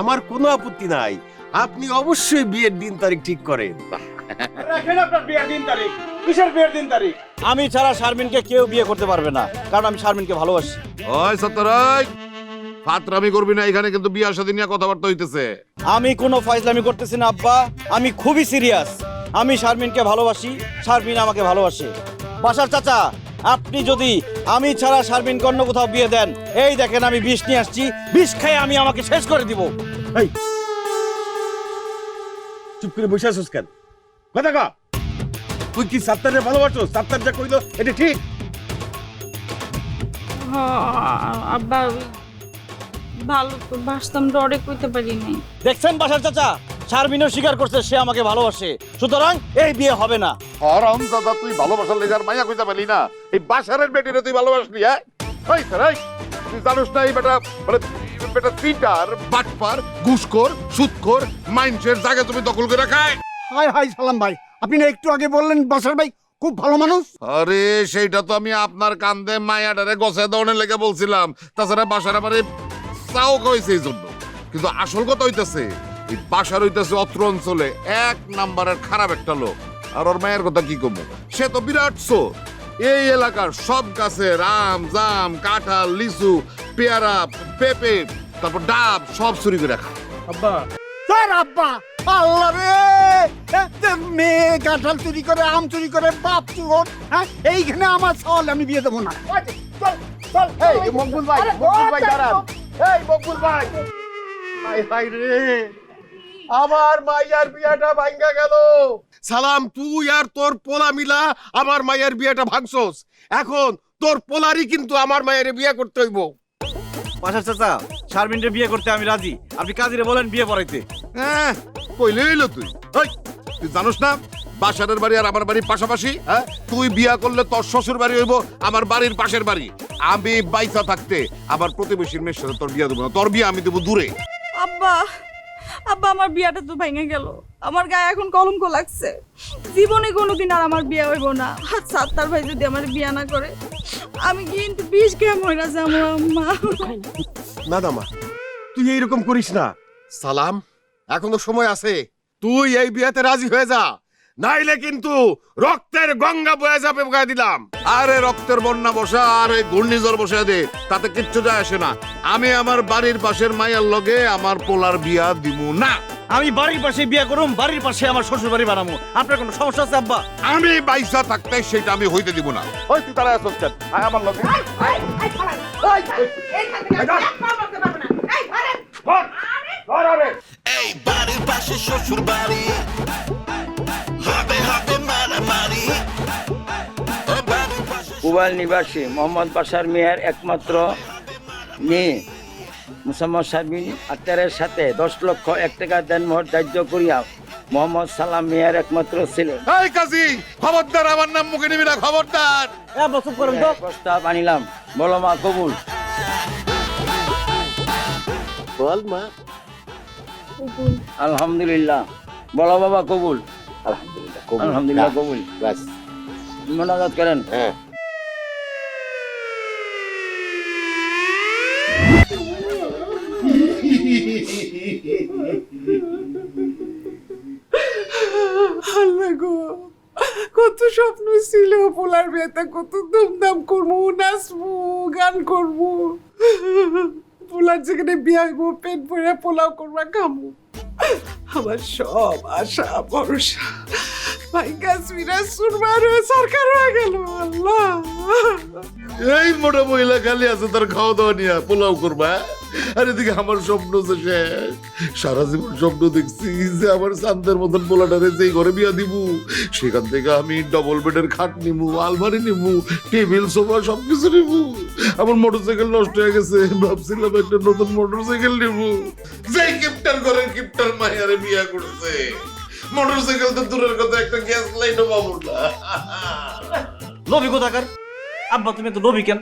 আমার কোনো আপত্তি নাই। আপনি অবশ্যই বিয়ের দিন তারিখ ঠিক করেন। রাখেন আপনার বিয়ের দিন তারিখ। কিসের বিয়ের দিন তারিখ? আমি ছাড়া শারমিনকে কেউ বিয়ে করতে পারবে না, কারণ আমি শারমিনকে ভালোবাসি। ওই সত্তরাই ফাতরামি করবি না, এখানে কিন্তু বিয়ার সাথে নিয়ে কথাবার্তা হইতেছে। আমি কোনো ফয়জলামি করতেছি না আব্বা, আমি খুবই সিরিয়াস। আমি শারমিনকে ভালোবাসি, শারমিন আমাকে ভালোবাসে। বাসার চাচা, আপনি যদি আমি ছাড়া শারমিনকে অন্য কোথাও বিয়ে দেন, এই দেখেন আমি বিষ নিয়ে আসছি, বিষ খেয়ে আমি আমাকে শেষ করে দিব। এই চুপ করে বসে আছিস কেন? কথা কা, তুই কি সাত্তারে ভালোবাসো? সাত্তার যা কইলো এটা ঠিক? আব্বা ভালো তো বাসতাম, ডরে কইতে পারি নাই। দেখছেন বাসার চাচা, শারমিনও স্বীকার করছে সে আমাকে ভালোবাসে, সুতরাং এই বিয়ে হবে না। হরম দাদা, তুই ভালোবাসার লেগার মাইয়া কইতে পারলি না, এই বাসারের বেটিরে তুই ভালোবাসলি? হ্যাঁ ওই সরাই, তুই জানিস না এই বেটা মানে বেটা চিটার, বাটপার, ঘুষখোর, সুদখোর, মাইন্ডসের জায়গা তুমি দখল করে খায়। হাই হাই সালাম ভাই, আপনি না একটু আগে বললেন বাসার ভাই খুব ভালো মানুষ। আরে সেইটা তো আমি আপনার কান্দে মায়াটারে গছে দৌড়ে লেগে বলছিলাম, তাছাড়া বাসার আমারে চাও কইছে এই জন্য। কিন্তু আসল কথা হইতেছে এই বাসার হইতেছে অত্র অঞ্চলে এক নাম্বারের খারাপ একটা লোক। আর ওর মায়ের কথা কি কমু, সে তো বিরাট চোর। এই এলাকার সব গাছে আম, জাম, কাঁঠাল, লিচু, পেয়ারা, পেঁপে, তারপর ডাব সব চুরি করে খায়। আব্বা স্যার, আব্বা আল্লাহ রে, মেয়ে কাঁঠাল চুরি করে, আম চুরি করে, বাপ চুর। হ্যাঁ, এইখানে আমার চল, আমি বিয়ে দেবো না। চল চল, এই মকবুল ভাই, মকবুল ভাই দাঁড়ান। এই মকবুল ভাই, হাই হাই রে, আমার মাইয়ার বিয়াটা ভাঙ্গা গেল। সালাম, তুই আর তোর পোলা মিলা আমার মায়ের বিয়েটা ভাঙছস। এখন তোর পোলারই কিন্তু আমার মায়ের বিয়ে করতে হইব। বাসার চাচা, শারমিনকে বিয়ে করতে আমি রাজি, আপনি কাজীরে বলেন বিয়ে পড়াইতে। হ্যাঁ কইলে এলো তুই। ওই, তুই জানোস না বাসারের বাড়ি আর আমার বাড়ির পাশাপাশি? হ্যাঁ, তুই বিয়া করলে তোর শ্বশুর বাড়ি হইব আমার বাড়ির পাশের বাড়ি। আমি বাইসা থাকতে আমার প্রতিবেশীর মেয়ের সাথে তোর বিয়া দেবো না, তোর বিয়া আমি দেবো দূরে। আব্বা আব্বা আমার বিয়াটা তো ভেঙে গেল, আমার গায়ে এখন কলঙ্ক লাগছে। জীবনে কোনোদিন আর আমার বিয়ে হইব না। আর সাত্তার ভাই যদি আমার বিয়ে না করে, আমি কিন্তু বিষ খেয়ে মরে যাবো আম্মা। না না মা, তুই এইরকম করিস না। সালাম, এখনো সময় আছে, তুই এই বিয়েতে রাজি হয়ে যা, নাইলে কিন্তু রক্তের গঙ্গা বয়ে যাবে বয়ে দিলাম। আরে রক্তের বন্যা বসা আর এই ঘূর্ণিঝড় বসে দে, তাতে কিচ্ছু যায় আসে না। আমি আমার বাড়ির পাশের মাইয়ার লগে আমার পোলার বিয়া দিব না। আমি বাড়ির পাশে বিয়ে করুম, বাড়ির পাশে আমার শ্বশুর বাড়ি বানাবো। আপনার কোনো সমস্যা আছে আব্বা? আমি বাইসা থাকতে সেটা আমি হইতে দিব না। ওই তুই তারা আসছ কেন? আয় আমার লগে। এই বাড়ির পাশে শ্বশুর বাড়ি, হবে হবে মারামারি। কুবাল নিবাসী মোহাম্মদ বাশার মিয়ার একমাত্র মেয়ে মুসাম্মদ শারমিন আক্তারের সাথে 10 লক্ষ 1 টাকা দেনমোহর ধার্য করিয়া মোহাম্মদ সালাম মিয়ার একমাত্র ছেলে। এই কাজী, খবরদার আমার নাম মুখে নিবি না, খবরদার। চুপ করেন তো। প্রস্তাব আনিলাম, বলো মা কবুল? বল মা। আলহামদুলিল্লাহ। বলো বাবা কবুল? আলহামদুলিল্লাহ, আলহামদুলিল্লাহ কবুল। বাস। মোনাজাত করেন। হ্যাঁ। আল্লাহ গো, কত স্বপ্ন ছিল পোলার বিয়েতে, কত ধুমধাম করবো, নাচবো, গান করবো, পোলার যেখানে বিয়ে হইব পেট ভরে পোলাও করবা খামু। আমার সব আশা ভরসা ভাই কাশ্মীরা সুরমার হয়ে সরকার হয়ে গেল। আল্লাহ, এই মোটা মহিলা খালি আছে তার খাওয়া দাওয়া নিয়ে পোলাও করবা। আর এদিকে আমার স্বপ্ন যে শেষ। সারা জীবন স্বপ্ন দেখছি যে আমার চান্দের মতন পোলাটারে যেই ঘরে বিয়া দিব, সেখান থেকে আমি ডবল বেডের খাট নিমু, আলমারি নিমু, টেবিল সোফা সবকিছু নিমু। আমার মোটরসাইকেল নষ্ট হয়ে গেছে, ভাবছিলাম একটা নতুন মোটরসাইকেল নিমু। যেই কিপটার ঘরের কিপটার মাইয়ারে বিয়া করছে, মোটরসাইকেল তো দূরের কথা, একটা গ্যাস লাইটও পাবো না। লোভী কোথাকার আব্বা, তুমি তো লোভী কেন?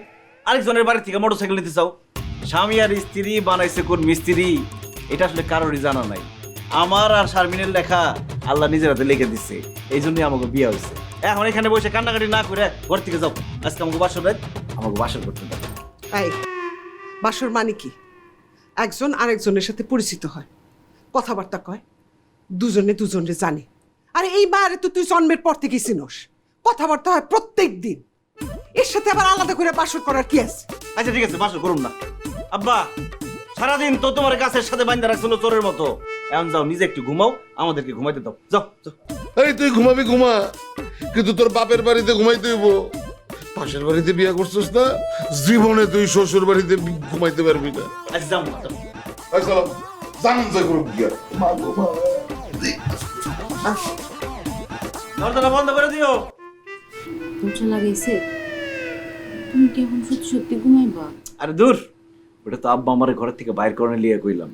আরেকজনের বাড়ি থেকে মোটরসাইকেল নিতে চাও? স্বামী আর স্ত্রী বানাইছে কোন মিস্ত্রি, এটা আসলে কারোরই জানা নাই। আমার আর শারমিনের লেখা আল্লাহ নিজের হাতে লিখে দিচ্ছে, এই জন্যই আমাকে বিয়ে হয়েছে। এখন এখানে বসে কান্নাকাটি না করে ঘর থেকে যাও। আজকে আমাকে বাসর রাত, আমাকে বাসর করতে দাও। এই বাসর মানে কি? একজন আরেকজনের সাথে পরিচিত হয়, কথাবার্তা কয়, দুজনে দুজনে জানে। আর এই মায়ের তো তুই জন্মের পর থেকে চিনস, কথাবার্তা হয় প্রত্যেক দিন। এর সাথে আবার আলাদা করে বাসর করার কি আছে? আচ্ছা ঠিক আছে, বাসর করুন না। আব্বা সারাদিন তো তোমার গাছের সাথে বান্ধা রাখছিল চোরের মতো। এখন যাও, নিজে একটু ঘুমাও, আমাদেরকে ঘুমাইতে দাও। যাও যাও। এই তুই ঘুমাবি ঘুমা, কিন্তু তোর বাপের বাড়িতে ঘুমাইতে হইব। পাশের বাড়িতে বিয়ে করছিস না, জীবনে তুই শ্বশুর বাড়িতে ঘুমাইতে পারবি না। আচ্ছা যাও না, যাও। এই চলো, জান যাই করুক গিয়া। দরজাটা বন্ধ করে দিও। দরজা লাগাইছে, তুমি কি এখন সত্যি সত্যি ঘুমাইবা? আরে দূর, ওটা তো আব্বা আমার ঘর থেকে বাইর করে লিয়ে কইলাম।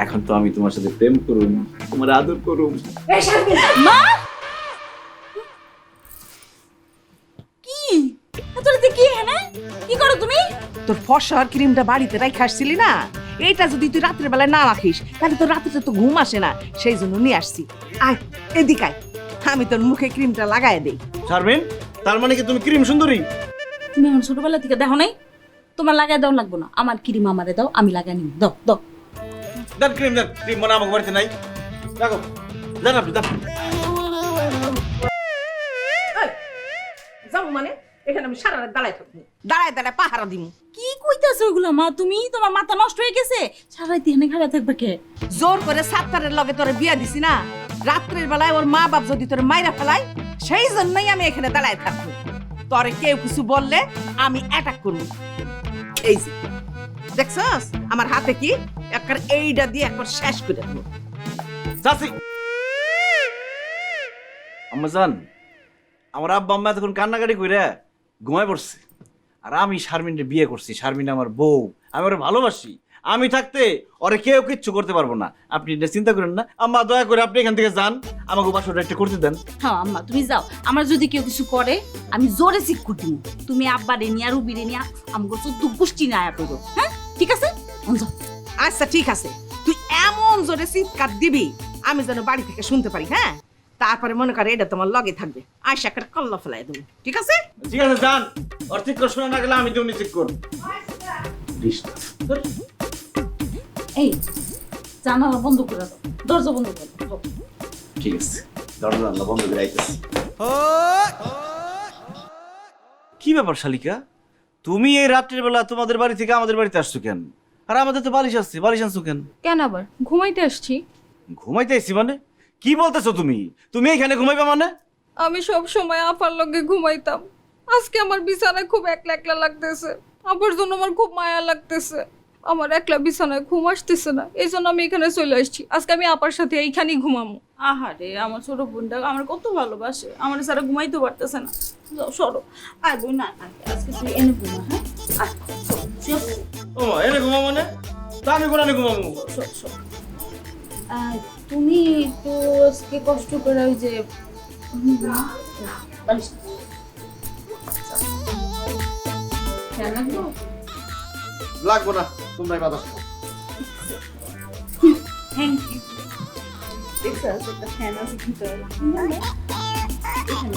এখন তো আমি তোমার সাথে প্রেম করুম, তোমার আদর করুম। মা কি এত রাতে কি হ্যাঁ কি করো তুমি? তোর ফসার ক্রিমটা বাড়িতে রাখা আসছিলি না, এইটা যদি তুই রাত্রের বেলায় না রাখিস তাহলে তোর রাত্রে তো ঘুম আসে না, সেই জন্য নিয়ে আসছি। আয় এদিক আয়, আমি তোর মুখে ক্রিমটা লাগাই দেই। শারমিন, তার মানে কি তুমি ক্রিম সুন্দরী? তুমি এখন ছোটবেলা থেকে দেখো নাই? তোমার লাগাই দাও লাগবো না, আমার ক্রিম আমারে দাও, আমি লাগাই নিব। দাও দাও। দেন ক্রিম, দেন ক্রিম। মনে আমাকে বাড়িতে নাই, দেখো দেন আপনি, দেন। যাবো মানে এখানে আমি সারা রাত দাঁড়ায় থাকবো, দাঁড়ায় দাঁড়ায় পাহারা দিমু। কি কইতাছো ওগুলা মা? তুমি তোমার মাথা নষ্ট হয়ে গেছে, সারাই দিনে খাড়া থাকবে কে? জোর করে সাত্তারের লগে তোরে বিয়া দিছি না, রাত্রের বেলায় ওর মা বাপ যদি তোরে মাইরা ফেলায়, সেই জন্যই আমি এখানে দাঁড়ায় থাকবো। তোরে কেউ কিছু বললে আমি অ্যাটাক করবো। এই যে দেখছস আমার হাতে কি, একবার এইটা দিয়ে একবার শেষ করে দেবো। চাচি, আম্মা জান, আমার আব্বা আম্মা এতক্ষণ কান্নাকাটি কইরা ঘুমায় পড়ছে। আর আমি শারমিনকে বিয়ে করছি, শারমিন আমার বউ, আমি ওরে ভালোবাসি। আমি থাকতে ওরে কেউ কিচ্ছু করতে পারবো না। আপনি এটা চিন্তা করেন না আম্মা, দয়া করে আপনি এখান থেকে যান, আমাকে বাসরটা একটু করতে দেন। হ্যাঁ আম্মা তুমি যাও, আমার যদি কেউ কিছু করে আমি জোরে চিক কুটিম। তুমি আব্বা রে নিয়া রুবি রে নিয়া আমাকে চোদ্দ গোষ্ঠী না আয়া করো। হ্যাঁ ঠিক আছে, যাও। আচ্ছা ঠিক আছে, তুই এমন জোরে চিৎকার দিবি আমি যেন বাড়ি থেকে শুনতে পারি। হ্যাঁ, তারপরে মনে করে এটা তোমার লগে থাকবে, আয়সা একটা কল্লা ফেলাই দেবো। ঠিক আছে? ঠিক আছে যান, ওর ঠিক করে শোনা না গেলে আমি তেমনি ঠিক করব। এই জানালা বন্ধ করে দাও, দরজা বন্ধ করে দাও। ঠিক আছে, দরজা জানলা বন্ধ করে আইতেছি। কি ব্যাপার শালিকা, তুমি এই রাত্রির বেলা তোমাদের বাড়ি থেকে আমাদের বাড়িতে আসছো কেন? আর আমাদের তো বালিশ আসছে, বালিশ আনছো কেন? কেন আবার ঘুমাইতে আসছি? ঘুমাইতে আইছি মানে? কি বলতেছো তুমি? তুমি এখানে ঘুমাইবে মানে? আমি সব সময় আপার লগে ঘুমাইতাম, আজকে আমার বিছানায় খুব একলা একলা লাগতেছে। আপার জন্য আমার খুব মায়া লাগতেছে, আমার একলা বিছানায় ঘুম আসতেছে না, এই জন্য আমি এখানে চলে আসছি। আজকে আমি আপার সাথে এইখানেই ঘুমামো। আহারে আমার ছোট বোনটা আমার কত ভালোবাসে, আমার সারা ঘুমাইতে পারতেছে না। যাও সরো, আয় বোন না, আজকে তুই এনে ঘুমা। হ্যাঁ আয়, চল, চল। ও এনে ঘুমা মানে? তা আমি কোরআনে ঘুমাবো। তুমি তো আজকে কষ্ট করে ওই যে বালিশ খেয়াল রাখবো। লাগবো না, তোমরাই বাতাস। Thank you. দেখছো একটা ফ্যান আছে ভিতরে, এখানে